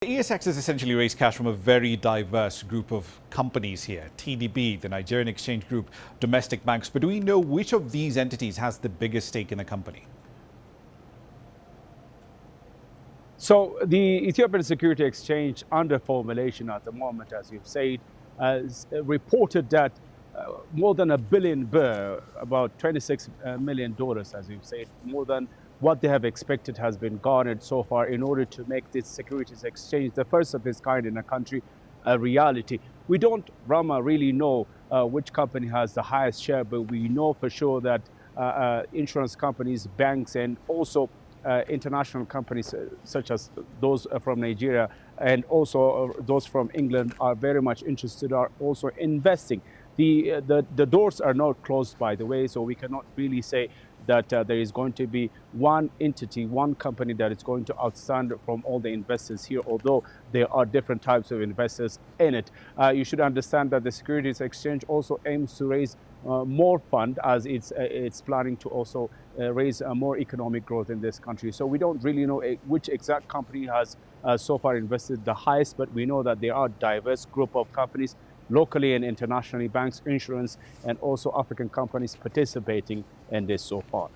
The ESX has essentially raised cash from a very diverse group of companies here. TDB, the Nigerian exchange group, domestic banks. But do we know which of these entities has the biggest stake in the company? So the Ethiopian Securities Exchange, under formulation at the moment, as you've said, has reported that more than $1 billion, about $26 million, as you've said, more than what they have expected has been garnered so far in order to make this securities exchange, the first of its kind in a country, a reality. We don't, Rama, really know which company has the highest share, but we know for sure that insurance companies, banks, and also international companies such as those from Nigeria and also those from England are very much interested, are also investing. The doors are not closed, by the way, so we cannot really say that there is going to be one entity, one company that is going to outstand from all the investors here, although there are different types of investors in it. You should understand that the Securities Exchange also aims to raise more fund, as it's planning to also raise more economic growth in this country. So we don't really know which exact company has so far invested the highest, but we know that there are a diverse group of companies, locally and internationally, banks, insurance, and also African companies participating in this so far.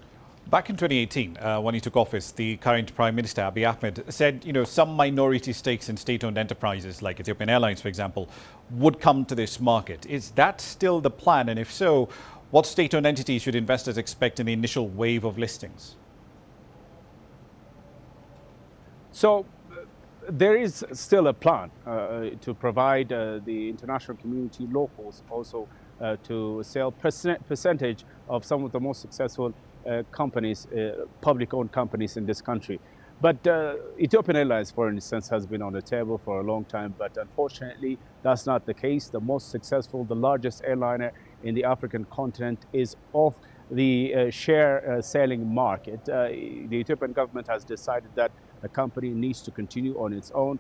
Back in 2018, when he took office, the current Prime Minister, Abiy Ahmed, said, some minority stakes in state-owned enterprises like Ethiopian Airlines, for example, would come to this market. Is that still the plan? And if so, what state-owned entities should investors expect in the initial wave of listings? So there is still a plan to provide the international community, locals also, to sell percentage of some of the most successful companies, public-owned companies in this country. But Ethiopian Airlines, for instance, has been on the table for a long time, but unfortunately, that's not the case. The most successful, the largest airliner in the African continent is off the share selling market. The Ethiopian government has decided that the company needs to continue on its own,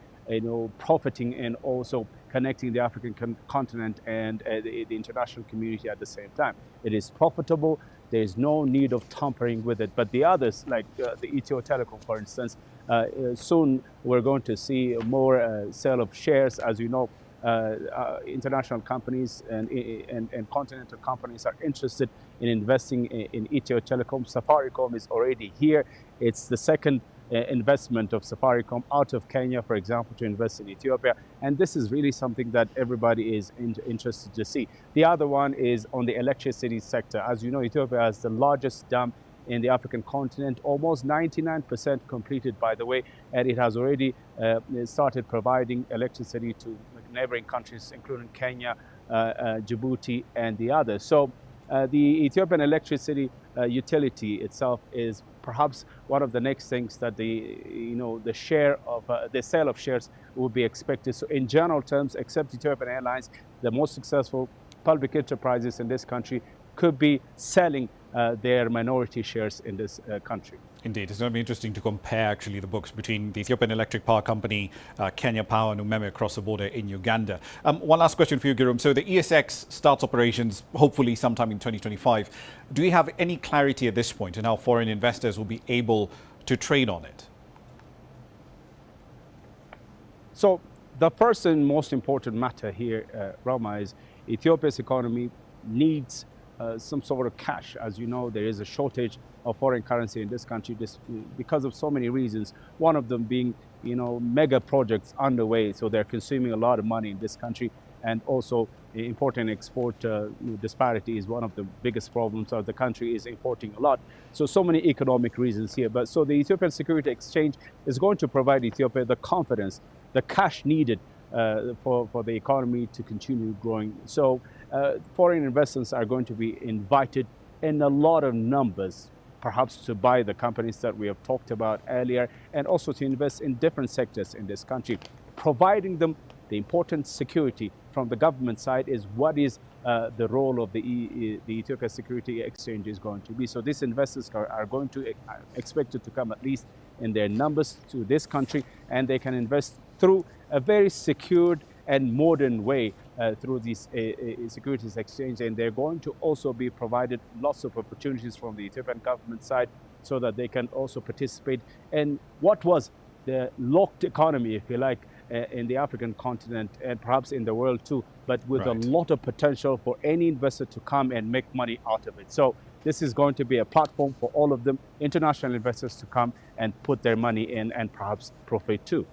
profiting and also connecting the African continent and the international community at the same time. It is profitable. There is no need of tampering with it. But the others, like the Ethio Telecom, for instance, soon we're going to see more sale of shares. As you know, international companies and continental companies are interested in investing in Ethio Telecom. Safaricom is already here. It's the second investment of Safaricom out of Kenya, for example, to invest in Ethiopia. And this is really something that everybody is interested to see. The other one is on the electricity sector. As you know, Ethiopia has the largest dam in the African continent, almost 99% completed, by the way, and it has already started providing electricity to neighboring countries, including Kenya, Djibouti, and the others. So the Ethiopian electricity utility itself is perhaps one of the next things that the share of the sale of shares will be expected. So in general terms, except Ethiopian Airlines, the most successful public enterprises in this country could be selling their minority shares in this country. Indeed. It's going to be interesting to compare actually the books between the Ethiopian Electric Power Company, Kenya Power and Umeme across the border in Uganda. One last question for you, Girum. So the ESX starts operations hopefully sometime in 2025. Do you have any clarity at this point on how foreign investors will be able to trade on it? So the first and most important matter here, Rama, is Ethiopia's economy needs some sort of cash. As you know, there is a shortage of foreign currency in this country because of so many reasons. One of them being, mega projects underway. So they're consuming a lot of money in this country. And also import and export disparity is one of the biggest problems. So the country is importing a lot. So many economic reasons here. But so the Ethiopian Securities Exchange is going to provide Ethiopia the confidence, the cash needed for the economy to continue growing. So foreign investors are going to be invited in a lot of numbers, perhaps to buy the companies that we have talked about earlier, and also to invest in different sectors in this country. Providing them the important security from the government side is what is the role of the Ethiopia Securities Exchange is going to be. So these investors are going to expected to come at least in their numbers to this country, and they can invest through a very secured and modern way through this Securities Exchange. And they're going to also be provided lots of opportunities from the Ethiopian government side so that they can also participate in what was the locked economy, if you like, in the African continent and perhaps in the world too, but with Right. a lot of potential for any investor to come and make money out of it. So this is going to be a platform for all of them, international investors, to come and put their money in and perhaps profit too.